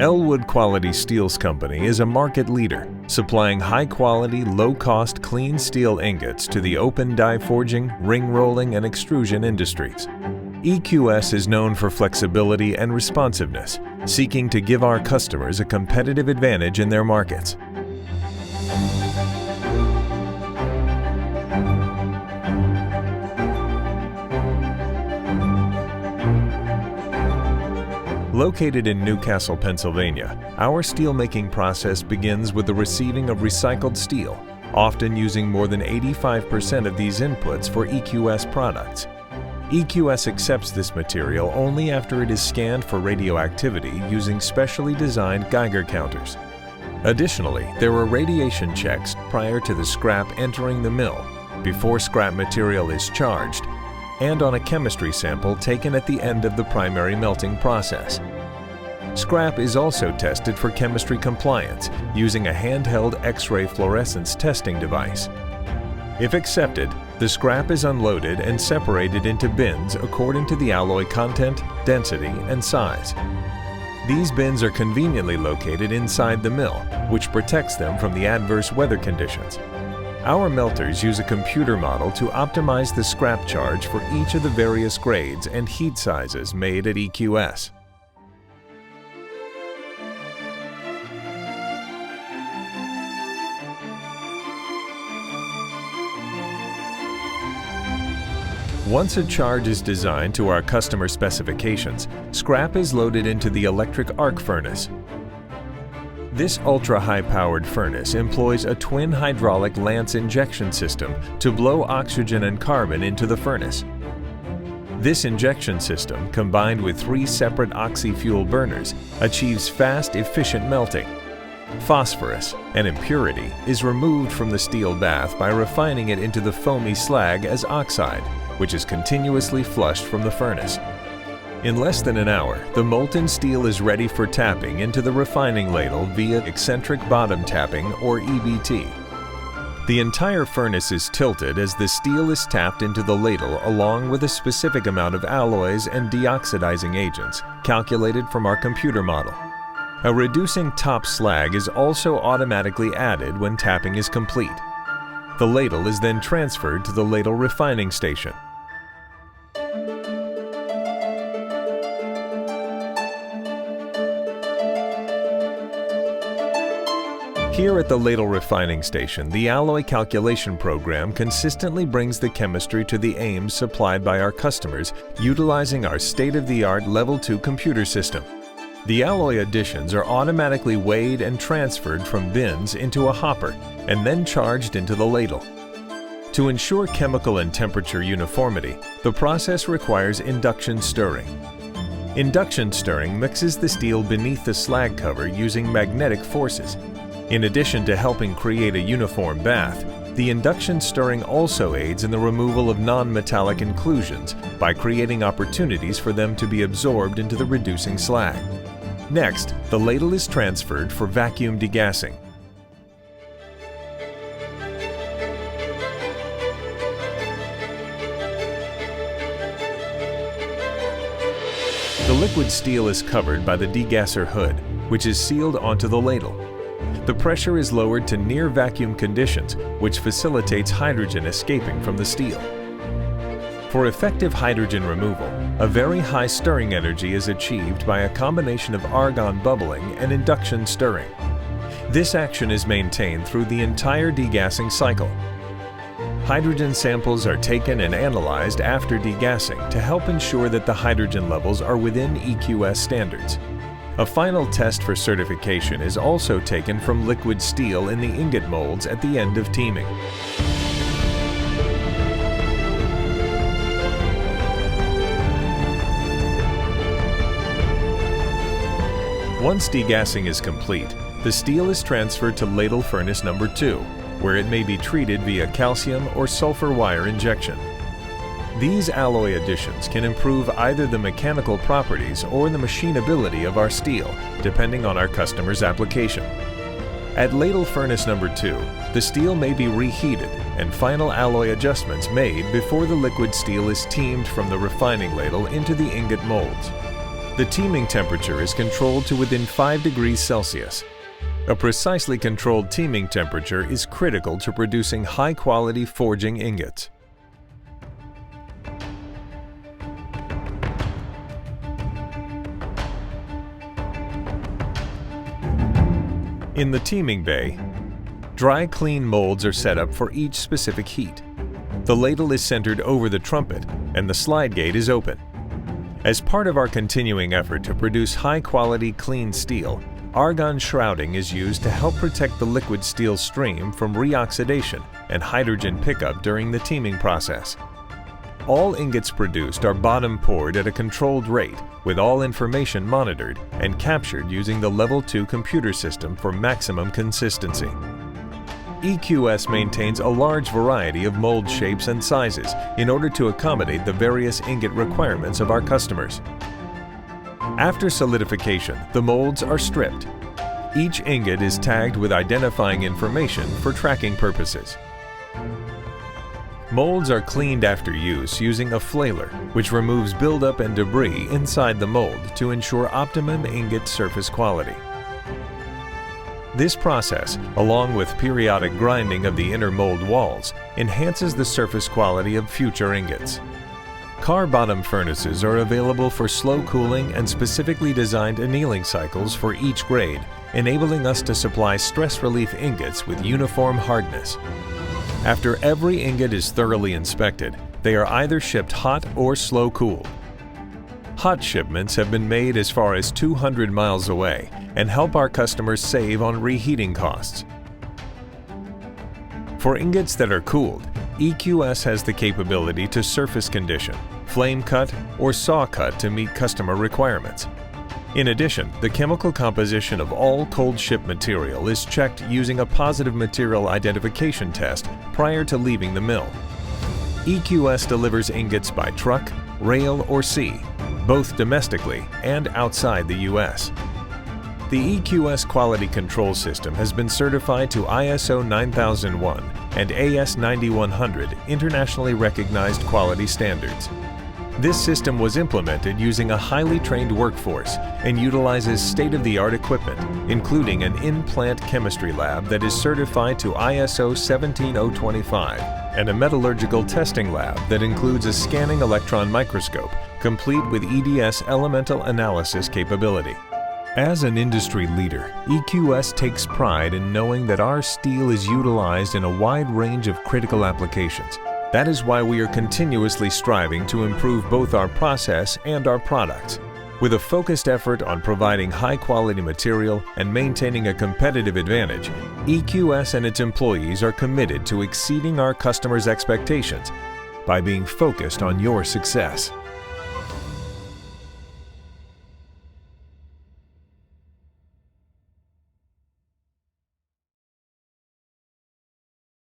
Ellwood Quality Steels Company is a market leader, supplying high-quality, low-cost clean steel ingots to the open die forging, ring rolling, and extrusion industries. EQS is known for flexibility and responsiveness, seeking to give our customers a competitive advantage in their markets. Located in Newcastle, Pennsylvania, our steelmaking process begins with the receiving of recycled steel, often using more than 85% of these inputs for EQS products. EQS accepts this material only after it is scanned for radioactivity using specially designed Geiger counters. Additionally, there are radiation checks prior to the scrap entering the mill, before scrap material is charged, and on a chemistry sample taken at the end of the primary melting process. Scrap is also tested for chemistry compliance using a handheld X-ray fluorescence testing device. If accepted, the scrap is unloaded and separated into bins according to the alloy content, density, and size. These bins are conveniently located inside the mill, which protects them from the adverse weather conditions. Our melters use a computer model to optimize the scrap charge for each of the various grades and heat sizes made at EQS. Once a charge is designed to our customer specifications, scrap is loaded into the electric arc furnace. This ultra-high-powered furnace employs a twin hydraulic lance injection system to blow oxygen and carbon into the furnace. This injection system, combined with 3 separate oxy-fuel burners, achieves fast, efficient melting. Phosphorus, an impurity, is removed from the steel bath by refining it into the foamy slag as oxide, which is continuously flushed from the furnace. In less than an hour, the molten steel is ready for tapping into the refining ladle via eccentric bottom tapping, or EBT. The entire furnace is tilted as the steel is tapped into the ladle along with a specific amount of alloys and deoxidizing agents, calculated from our computer model. A reducing top slag is also automatically added when tapping is complete. The ladle is then transferred to the ladle refining station. Here at the ladle refining station, the alloy calculation program consistently brings the chemistry to the aims supplied by our customers, utilizing our state-of-the-art Level 2 computer system. The alloy additions are automatically weighed and transferred from bins into a hopper and then charged into the ladle. To ensure chemical and temperature uniformity, the process requires induction stirring. Induction stirring mixes the steel beneath the slag cover using magnetic forces. In addition to helping create a uniform bath, the induction stirring also aids in the removal of non-metallic inclusions by creating opportunities for them to be absorbed into the reducing slag. Next, the ladle is transferred for vacuum degassing. The liquid steel is covered by the degasser hood, which is sealed onto the ladle. The pressure is lowered to near vacuum conditions, which facilitates hydrogen escaping from the steel. For effective hydrogen removal, a very high stirring energy is achieved by a combination of argon bubbling and induction stirring. This action is maintained through the entire degassing cycle. Hydrogen samples are taken and analyzed after degassing to help ensure that the hydrogen levels are within EQS standards. A final test for certification is also taken from liquid steel in the ingot molds at the end of teeming. Once degassing is complete, the steel is transferred to ladle furnace number 2, where it may be treated via calcium or sulfur wire injection. These alloy additions can improve either the mechanical properties or the machinability of our steel, depending on our customer's application. At ladle furnace number 2, the steel may be reheated and final alloy adjustments made before the liquid steel is teamed from the refining ladle into the ingot molds. The teeming temperature is controlled to within 5 degrees Celsius. A precisely controlled teeming temperature is critical to producing high-quality forging ingots. In the teeming bay, dry clean molds are set up for each specific heat. The ladle is centered over the trumpet and the slide gate is open. As part of our continuing effort to produce high-quality clean steel, argon shrouding is used to help protect the liquid steel stream from reoxidation and hydrogen pickup during the teeming process. All ingots produced are bottom poured at a controlled rate, with all information monitored and captured using the Level 2 computer system for maximum consistency. EQS maintains a large variety of mold shapes and sizes in order to accommodate the various ingot requirements of our customers. After solidification, the molds are stripped. Each ingot is tagged with identifying information for tracking purposes. Molds are cleaned after use using a flaler, which removes buildup and debris inside the mold to ensure optimum ingot surface quality. This process, along with periodic grinding of the inner mold walls, enhances the surface quality of future ingots. Car bottom furnaces are available for slow cooling and specifically designed annealing cycles for each grade, enabling us to supply stress relief ingots with uniform hardness. After every ingot is thoroughly inspected, they are either shipped hot or slow cooled. Hot shipments have been made as far as 200 miles away and help our customers save on reheating costs. For ingots that are cooled, EQS has the capability to surface condition, flame cut, or saw cut to meet customer requirements. In addition, the chemical composition of all cold ship material is checked using a positive material identification test prior to leaving the mill. EQS delivers ingots by truck, rail, or sea, both domestically and outside the U.S. The EQS quality control system has been certified to ISO 9001 and AS 9100 internationally recognized quality standards. This system was implemented using a highly trained workforce and utilizes state-of-the-art equipment, including an in-plant chemistry lab that is certified to ISO 17025 and a metallurgical testing lab that includes a scanning electron microscope, complete with EDS elemental analysis capability. As an industry leader, EQS takes pride in knowing that our steel is utilized in a wide range of critical applications. That is why we are continuously striving to improve both our process and our products. With a focused effort on providing high-quality material and maintaining a competitive advantage, EQS and its employees are committed to exceeding our customers' expectations by being focused on your success.